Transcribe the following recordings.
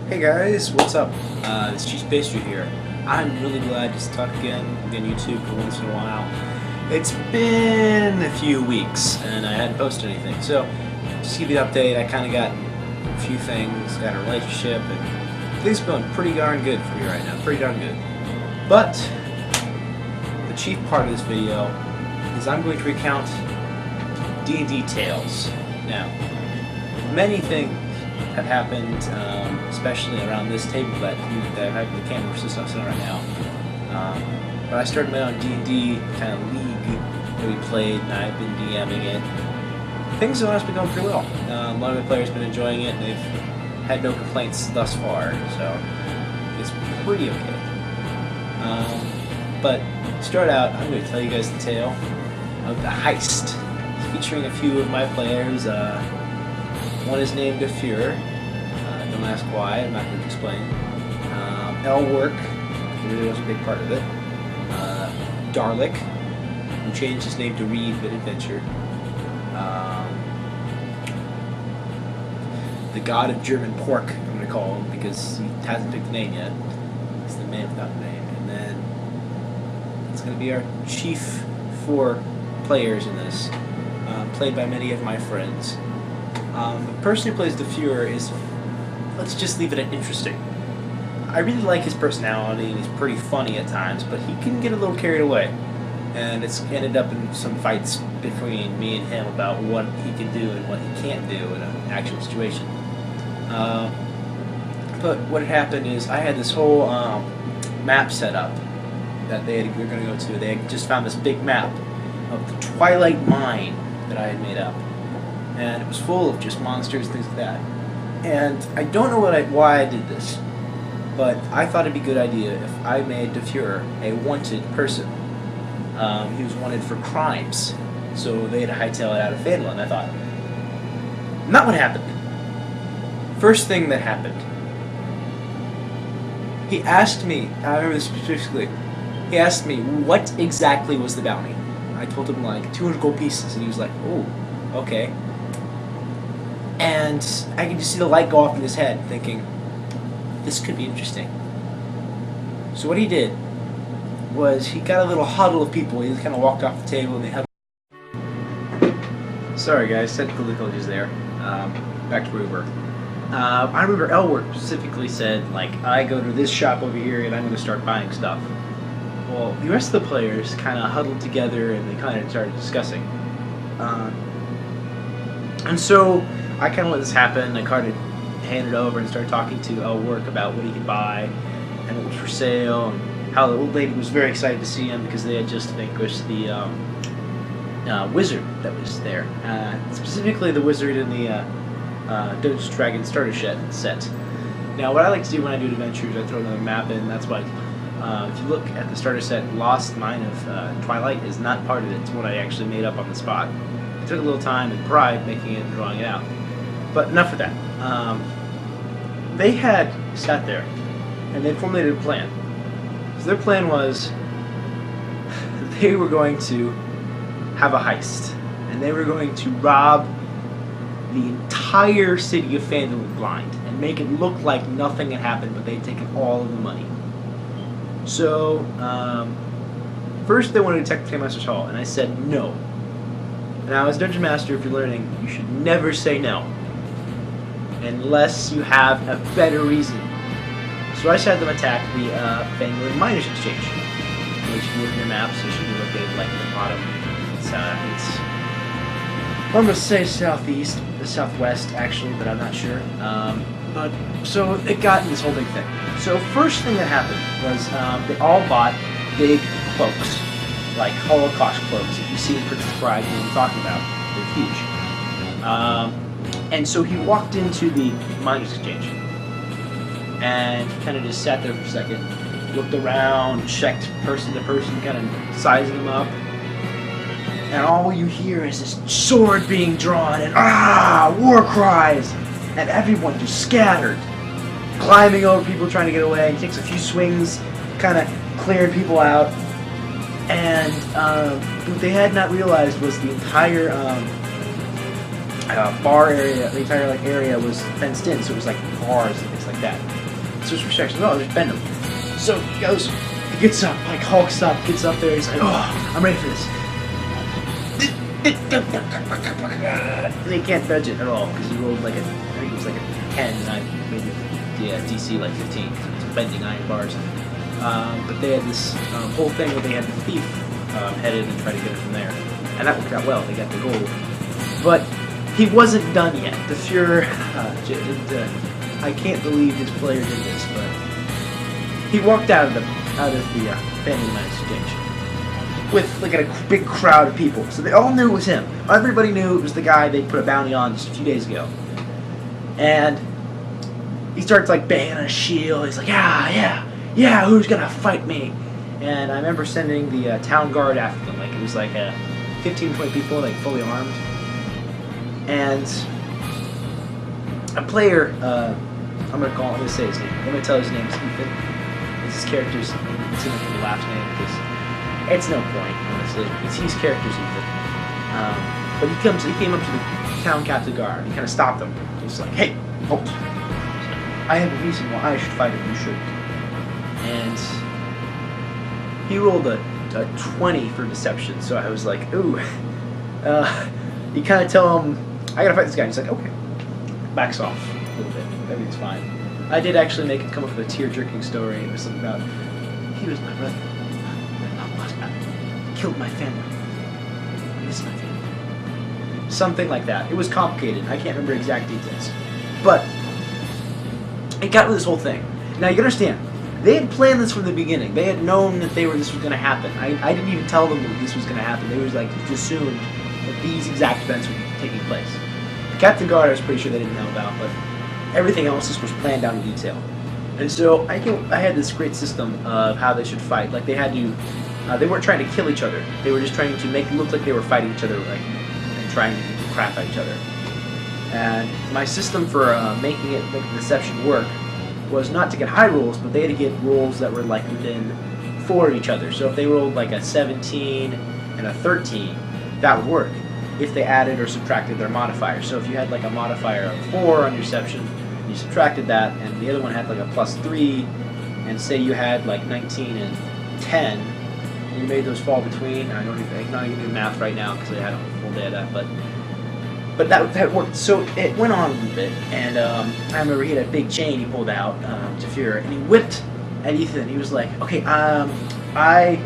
Hey guys, what's up? It's CheesyPastry here. I'm really glad to talk again on YouTube for once in a while. It's been a few weeks and I hadn't posted anything, so just to give you an update, I kind of got a few things, got a relationship, and things are going pretty darn good for me right now, pretty darn good. But the chief part of this video is I'm going to recount D&D Tales. Now, many things have happened, especially around this table that I have the camera system on right now. But I started my own D&D kind of league that we played, and I've been DMing it. Things have honestly been going pretty well. A lot of the players have been enjoying it, and they've had no complaints thus far, so it's pretty okay. But to start out, I'm going to tell you guys the tale of the Heist, featuring a few of my players. One is named Fuhrer. Don't ask why, I'm not going to explain. Work, really was a big part of it. Darlick, who changed his name to Reed Mid-Adventure. The God of German Pork, I'm going to call him, because he hasn't picked a name yet. He's the man without a name. And then it's going to be our chief 4 players in this, played by many of my friends. The person who plays the Fuhrer is, let's just leave it at interesting. I really like his personality, and he's pretty funny at times, but he can get a little carried away. And it's ended up in some fights between me and him about what he can do and what he can't do in an actual situation. But what had happened is I had this whole map set up that we were going to go to. They had just found this big map of the Twilight Mine that I had made up. And it was full of just monsters and things like that. And I don't know why I did this, but I thought it'd be a good idea if I made the Fuhrer a wanted person. He was wanted for crimes, so they had to hightail it out of Finland. I thought, not what happened. First thing that happened, he asked me, I remember this specifically, he asked me what exactly was the bounty. I told him like 200 gold pieces, and he was like, oh, okay. And I could just see the light go off in his head, thinking, this could be interesting. So what he did was he got a little huddle of people. He kind of walked off the table and they huddled. Sorry guys, technical difficulties there. Back to where we were. I remember Elwork specifically said, like, I go to this shop over here and I'm going to start buying stuff. Well, the rest of the players kind of huddled together and they kind of started discussing. And so I kind of let this happen. I kind of handed over and started talking to Elwork about what he could buy and what was for sale, and how the old lady was very excited to see him because they had just vanquished the wizard that was there. Specifically the wizard in the Dungeons & Dragons starter set. Now what I like to do when I do adventures, I throw another map in. That's why if you look at the starter set, Lost Mine of Twilight is not part of it. It's what I actually made up on the spot. It took a little time and pride making it and drawing it out. But enough of that. They had sat there and they formulated a plan. So their plan was they were going to have a heist, and they were going to rob the entire city of Phandalin blind and make it look like nothing had happened, but they'd taken all of the money. So first they wanted to attack the Game Master's Hall, and I said no. Now, as Dungeon Master, if you're learning, you should never say no unless you have a better reason. So I just had them attack the Phandalin Miners Exchange, which if you look at your maps, it should be located like at the bottom. It's I'm gonna say southeast, the southwest actually, but I'm not sure. But so it got in this whole big thing. So first thing that happened was they all bought big cloaks, like Holocaust cloaks. If you see in Princess Bride, you know what I'm talking about. They're huge. And so he walked into the Miners Exchange, and he kind of just sat there for a second, looked around, checked person to person, kind of sizing them up, and all you hear is this sword being drawn, and war cries, and everyone just scattered, climbing over people trying to get away. He takes a few swings, kind of clearing people out, and what they had not realized was the entire bar area. The entire like area was fenced in, so it was like bars and things like that. So it's restrictions. Oh, there's Benham. So he goes, he gets up, like hulks up, gets up there. He's like, oh, I'm ready for this. And he can't dodge it at all because he rolled like I think it was like a 10, and I made the DC like 15. So bending iron bars. But they had this whole thing where they had the thief headed and try to get it from there, and that worked out well. They got the gold, but he wasn't done yet. The Fuhrer, I can't believe his player did this, but he walked out of the Family Night Exchange with like a big crowd of people. So they all knew it was him. Everybody knew it was the guy they put a bounty on just a few days ago. And he starts like banging on a shield. He's like, yeah, who's gonna fight me? And I remember sending the town guard after them. Like it was like 15, 20 people, like fully armed. And a player, I'm gonna say his name. I'm gonna tell his name is Ethan. His character's it's in the last name because it's no point, honestly. It's his character's Ethan. But he came up to the town captain guard. He kind of stopped him. He's like, hey, halt. I have a reason why I should fight him. You shouldn't. And he rolled a 20 for deception. So I was like, ooh. You kind of tell him, I gotta fight this guy. And he's like, okay. Backs off a little bit. Everything's fine. I did actually make it come up with a tear-jerking story. It was something about, he was my brother. I killed my family. I miss my family. Something like that. It was complicated. I can't remember exact details. But it got with this whole thing. Now you gotta understand, they had planned this from the beginning. They had known that this was going to happen. I didn't even tell them that this was going to happen. They was like just assumed that these exact events would be taking place. The Captain Guard, I was pretty sure they didn't know about, but everything else was planned down in detail. And so I had this great system of how they should fight. Like they had to, they weren't trying to kill each other. They were just trying to make it look like they were fighting each other, like and trying to crap at each other. And my system for making the deception work was not to get high rolls, but they had to get rolls that were like within 4 of each other. So if they rolled like a 17 and a 13, that would work if they added or subtracted their modifier. So if you had like a modifier of 4 on your deception, you subtracted that, and the other one had like a +3, and say you had like 19 and 10, and you made those fall between. I'm not even doing math right now because I had a full day of that, but that worked. So it went on a little bit, and I remember he had a big chain he pulled out to Fuhrer, and he whipped at Ethan. He was like, okay, I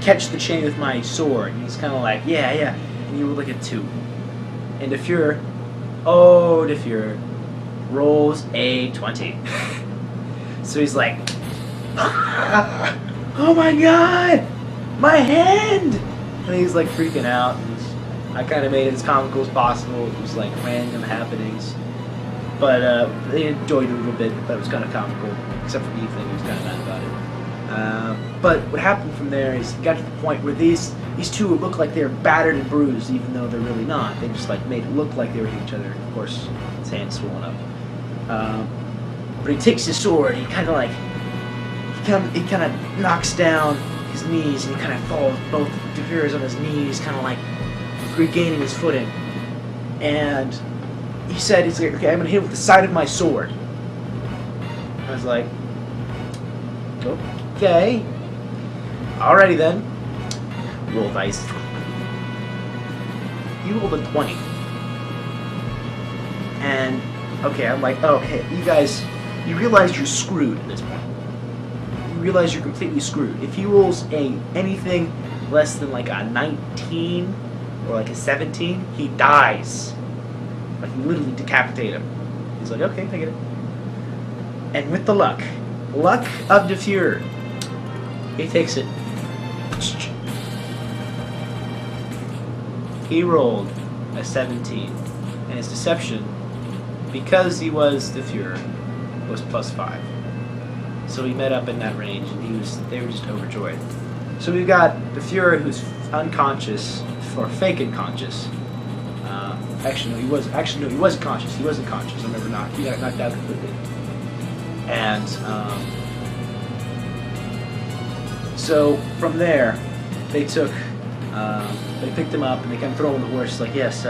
catch the chain with my sword. And he's kind of like, yeah. And he rolled like a 2. And the Fuhrer rolls a 20. So he's like, oh my god, my hand! And he's like freaking out. I kind of made it as comical as possible. It was like random happenings. But they enjoyed it a little bit. That was kind of comical. Except for Ethan, he was kind of mad about it. But what happened from there is it got to the point where these two would look like they were battered and bruised, even though they're really not. They just like made it look like they were hitting each other. And of course, his hand's swollen up. But he takes his sword. He kind of knocks down his knees, and he kind of falls both the Fuhrers on his knees, kind of like regaining his footing. And he said, he's like, okay, I'm gonna hit him with the side of my sword. I was like, okay, alrighty then. Roll dice. You rolled a 20. And okay, I'm like, okay, you guys, you realize you're screwed at this point. You realize you're completely screwed. If he rolls anything less than like a 19 or like a 17, he dies. Like you literally decapitate him. He's like, okay, I get it. And with the luck of the Fuhrer, he takes it. He rolled a 17, and his deception, because he was the Fuhrer, was +5. So he met up in that range, and they were just overjoyed. So we've got the Fuhrer who's unconscious, or fake unconscious. Actually, no, he wasn't conscious. He wasn't conscious. I remember he got knocked out completely. And so from there, they picked him up and they kind of threw him on the horse. Like, yes,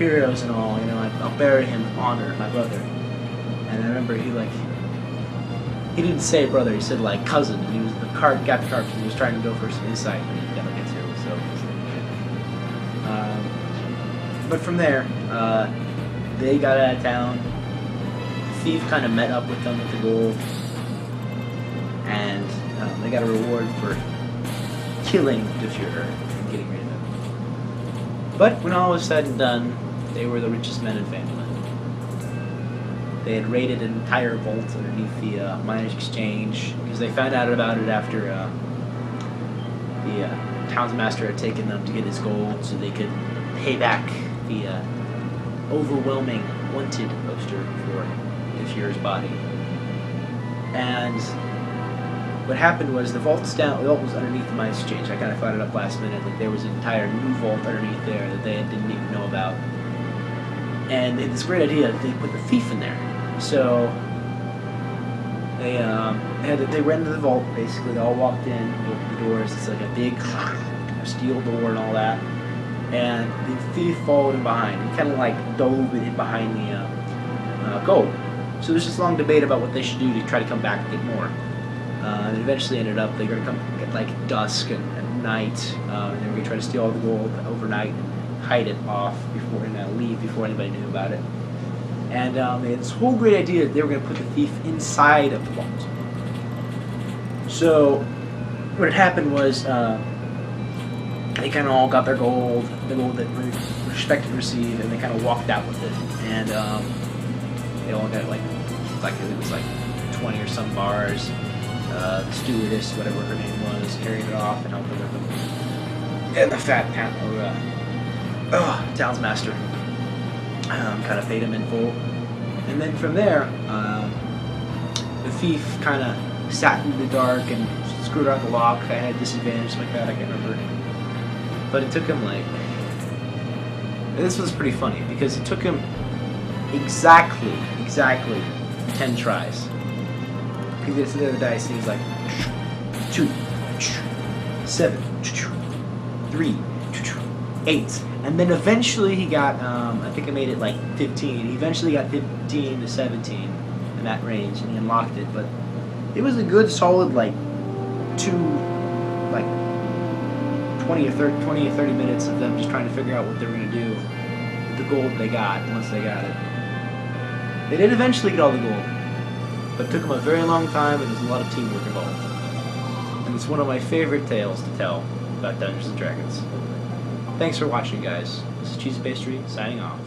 heroes and all, you know, I'll bury him with honor, my brother. And I remember he didn't say brother, he said like cousin, and he was got the card because he was trying to go for some insight when he got like hero, so. But from there, they got out of town. The thief kind of met up with them with the gold, and they got a reward for killing the Fuhrer and getting rid of him. But when all was said and done, they were the richest men in Fantaland. They had raided an entire vault underneath the miners' exchange because they found out about it after the townsmaster had taken them to get his gold so they could pay back the overwhelming wanted poster for the Fuhrer's body. And what happened was the vault was underneath the miners' exchange. I kind of thought it up last minute. Like there was an entire new vault underneath there that they didn't even know about. And they had this great idea that they put the thief in there. So they ran into the vault. Basically, they all walked in, opened the doors. It's like a big steel door and all that. And the thief followed him behind. He kind of like dove in behind the gold. So there's this long debate about what they should do to try to come back and get more. And eventually ended up they were going to come at like dusk and at night. And they were going to try to steal all the gold overnight and hide it off before and leave before anybody knew about it. And they had this whole great idea that they were going to put the thief inside of the vault. So what had happened was they kind of all got their gold, the gold that we expected to receive, and they kind of walked out with it. And they all got like it was like 20 or some bars. The stewardess, whatever her name was, carried it off and helped them with them. And the fat townsmaster kind of paid him in full. And then from there, the thief kind of sat in the dark and screwed out the lock. I had disadvantage like that, I can't remember. But it took him like... This was pretty funny because it took him exactly 10 tries. Because it's the other dice, he was like 2, 7, 3, 8. And then eventually he got, I think I made it like 15. He eventually got 15 to 17 in that range, and he unlocked it. But it was a good, solid, like, 20 or 30 minutes of them just trying to figure out what they were going to do with the gold they got once they got it. They did eventually get all the gold, but it took them a very long time, and there's a lot of teamwork involved. And it's one of my favorite tales to tell about Dungeons & Dragons. Thanks for watching, guys. This is CheesyPastry, signing off.